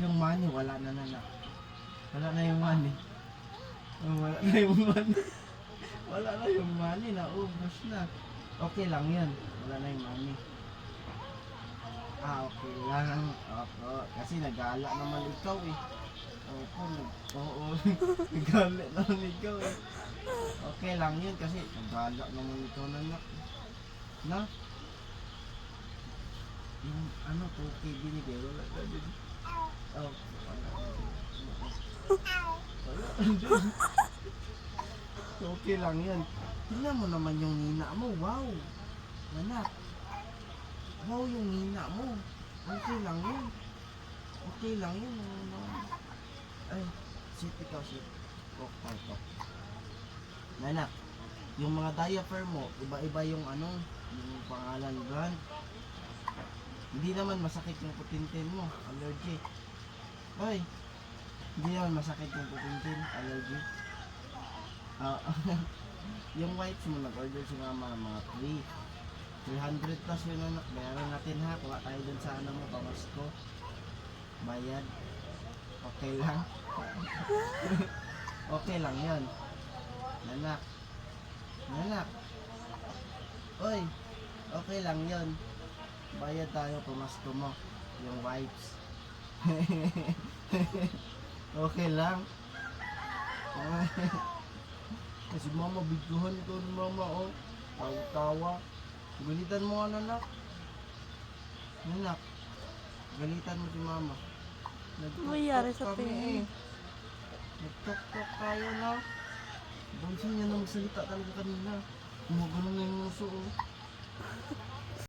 Yung money, wala na na. Wala na yung money. Oh, wala na yung money. Wala na yung money, naubos na. Okay lang yun. Wala na yung money. Ah, okay lang. Opo. Kasi nagala naman ikaw eh. Opo, oo. Nagala naman ikaw eh. Okay lang yun kasi nagala naman ikaw na nak. Na? Yung ano, 2K binigay, wala ka din. Oh, wala. Wala din. Okay lang yun. Tingnan mo naman yung nina mo. Wow. Anak. Wow yung nina mo. Okay lang yun. Okay lang yun. Ay, sit ikaw, sit. Talk, talk. Anak, yung mga diaper mo, iba-iba yung ano, yung pangalan brand. Hindi naman masakit yung putintin mo, allergy. Ay, hindi naman masakit yung putintin, allergy. Ah, yung wipes mo, nag-order si mama ng mga 300 plus yun anak, bayaran natin ha, kuha tayo dun sa ano mo, pamasko. Bayad. Okay lang. Okay lang yun. Nanak. Nanak. Oy, okay lang yun. Bayad tayo, pamasko mo. Yung wipes. Okay lang. Kasi mama, bigduhan ito ni mama, oh. Tawa-tawa. Galitan mo ano, anak. Anak, galitan mo si mama. Mayari sa kami tingin. eh. Nagtok-tok tayo na. Bansin niya na magsalita talaga kanina. Gumagano na yung uso, oh.